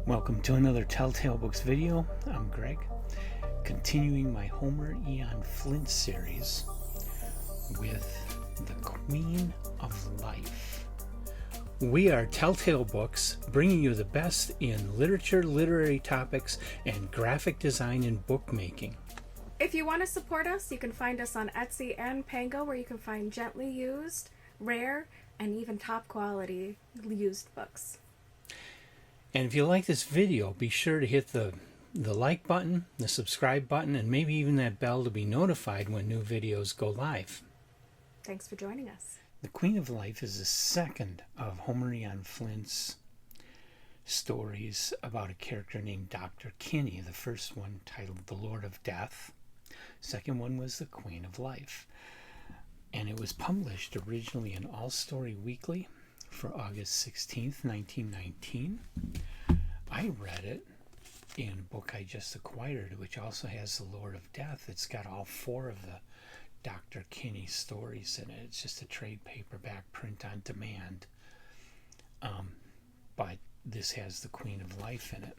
Welcome to another Telltale Books video. I'm Greg, continuing my Homer Eon Flint series with The Queen of Life. We are Telltale Books, bringing you the best in literature, literary topics, and graphic design and bookmaking. If you want to support us, you can find us on Etsy and Pango, where you can find gently used, rare, and even top quality used books. And if you like this video, be sure to hit the like button, the subscribe button, and maybe even that bell to be notified when new videos go live. Thanks for joining us. The Queen of Life is the second of Homer Eon Flint's stories about a character named Dr. Kinney. The first one titled The Lord of Death. Second one was The Queen of Life. And it was published originally in All Story Weekly for August 16th, 1919. I read it in a book I just acquired, which also has The Lord of Death. It's got all four of the Dr. Kinney stories in it. It's just a trade paperback print on demand. But this has The Queen of Life in it.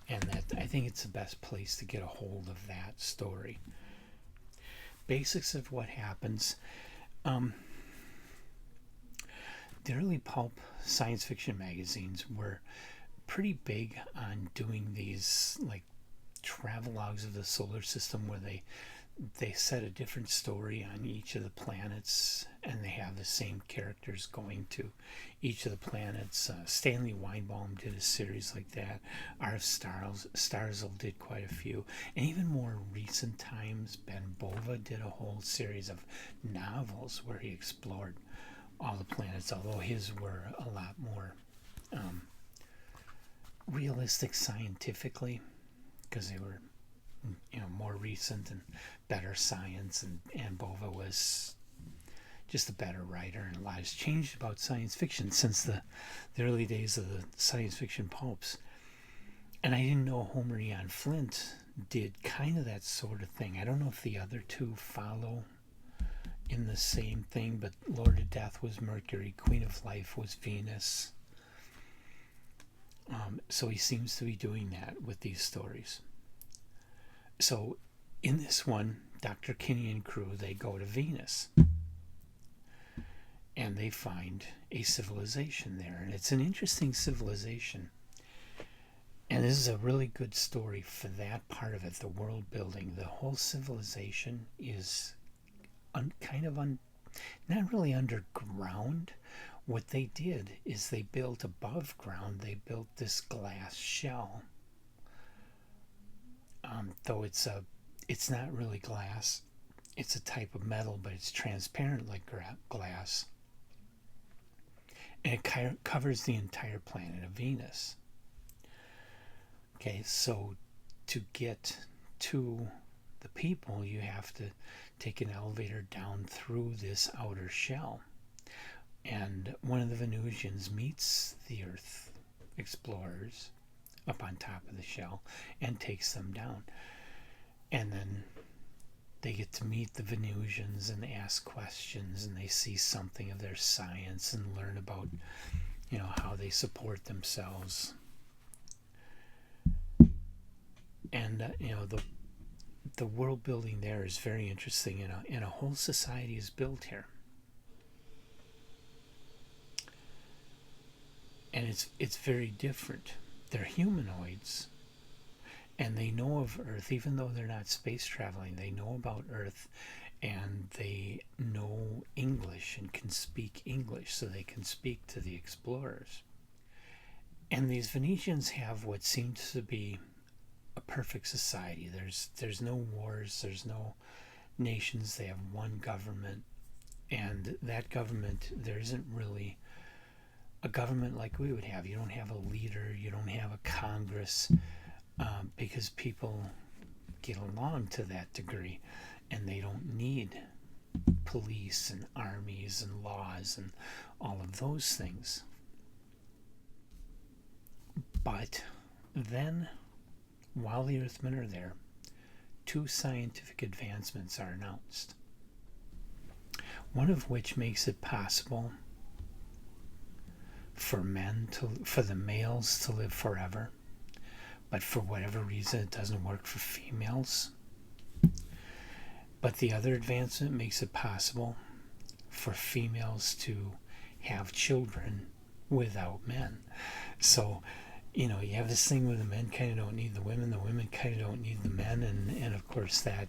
And that, I think it's the best place to get a hold of that story. Basics of what happens. The early pulp science fiction magazines were pretty big on doing these like travelogues of the solar system, where they set a different story on each of the planets, and they have the same characters going to each of the planets. Stanley Weinbaum did a series like that. R.F. Starzl did quite a few. And even more recent times, Ben Bova did a whole series of novels where he explored all the planets, although his were a lot more realistic scientifically, because they were more recent and better science, and Bova was just a better writer, and a lot has changed about science fiction since the early days of the science fiction pulps. And I didn't know Homer Eon Flint did kind of that sort of thing. I don't know if the other two follow in the same thing, but Lord of Death was Mercury, Queen of Life was Venus. So he seems to be doing that with these stories. So in this one, Dr. Kinney and crew, they go to Venus. And they find a civilization there. And it's an interesting civilization. And this is a really good story for that part of it, the world building. The whole civilization is not really underground. What they did is they built above ground. They built this glass shell. Though it's not really glass. It's a type of metal, but it's transparent like glass. And it covers the entire planet of Venus. Okay, so to get to the people, you have to take an elevator down through this outer shell. And one of the Venusians meets the Earth explorers up on top of the shell and takes them down. And then they get to meet the Venusians and ask questions, and they see something of their science and learn about, how they support themselves. And, the world building there is very interesting, and a whole society is built here. And it's very different. They're humanoids, and they know of Earth, even though they're not space traveling. They know about Earth, and they know English and can speak English, so they can speak to the explorers. And these Venetians have what seems to be a perfect society. There's no wars, there's no nations. They have one government, and that government, there isn't really a government like we would have. You don't have a leader, you don't have a Congress, because people get along to that degree, and they don't need police and armies and laws and all of those things. But then, while the Earthmen are there, two scientific advancements are announced, one of which makes it possible for the males to live forever, but for whatever reason it doesn't work for females. But the other advancement makes it possible for females to have children without men. So, you have this thing where the men kind of don't need the women kind of don't need the men, and of course that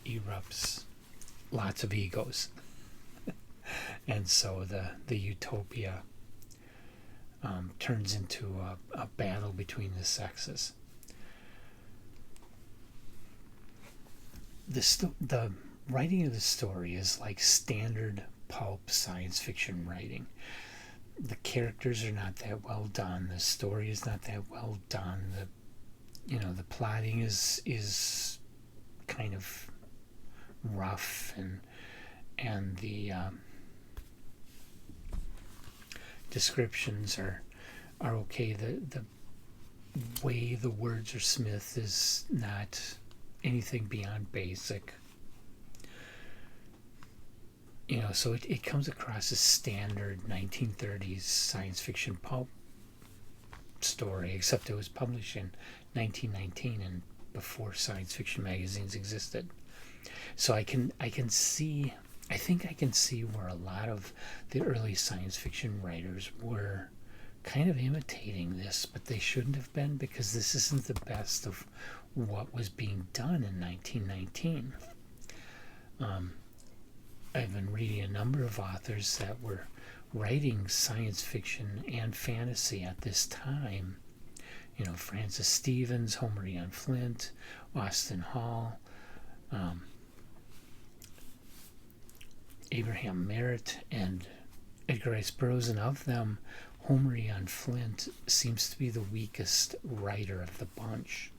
erupts lots of egos. And so the utopia turns into a battle between the sexes. The writing of the story is like standard pulp science fiction writing. The characters are not that well done. The story is not that well done. The plotting is kind of rough, and the descriptions are okay. The way the words are smithed is not anything beyond basic. So it comes across as standard 1930s science fiction pulp story, except it was published in 1919 and before science fiction magazines existed. So I think I can see where a lot of the early science fiction writers were kind of imitating this, but they shouldn't have been, because this isn't the best of what was being done in 1919. I've been reading a number of authors that were writing science fiction and fantasy at this time. Francis Stevens, Homer Eon Flint, Austin Hall, Abraham Merritt, and Edgar Rice Burroughs, and of them, Homer Eon Flint seems to be the weakest writer of the bunch.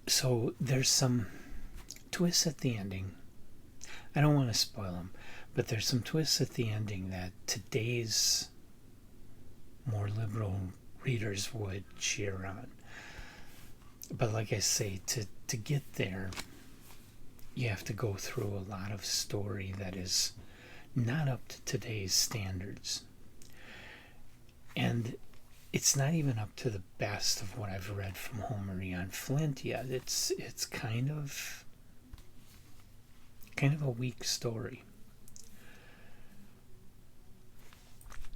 So there's some twists at the ending. I don't want to spoil them, but there's some twists at the ending that today's more liberal readers would cheer on. But like I say, to get there, you have to go through a lot of story that is not up to today's standards. And it's not even up to the best of what I've read from Homer Eon Flint yet. It's kind of a weak story.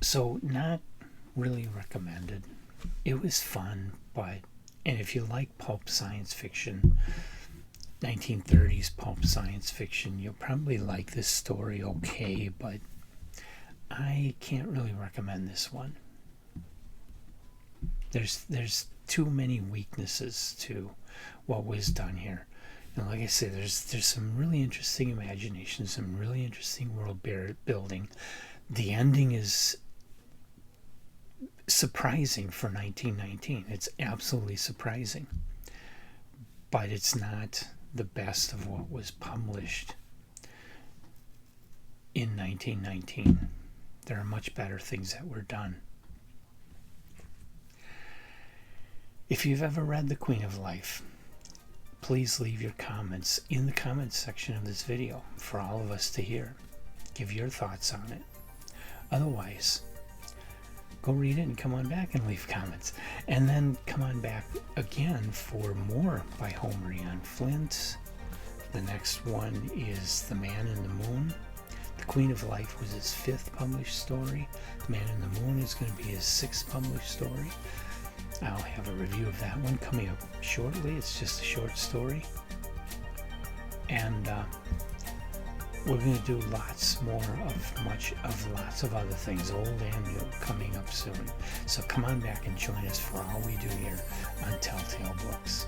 So not really recommended. It was fun, and if you like pulp science fiction, 1930s pulp science fiction, you'll probably like this story okay, but I can't really recommend this one. There's too many weaknesses to what was done here. And like I said, there's some really interesting imagination, some really interesting world building. The ending is surprising for 1919. It's absolutely surprising. But it's not the best of what was published in 1919. There are much better things that were done. If you've ever read The Queen of Life, please leave your comments in the comments section of this video for all of us to hear. Give your thoughts on it. Otherwise, go read it and come on back and leave comments. And then come on back again for more by Homer Eon Flint. The next one is The Man in the Moon. The Queen of Life was his 5th published story. The Man in the Moon is going to be his 6th published story. I'll have a review of that one coming up shortly. It's just a short story. And we're going to do lots of other things, old and new, coming up soon. So come on back and join us for all we do here on Telltale Books.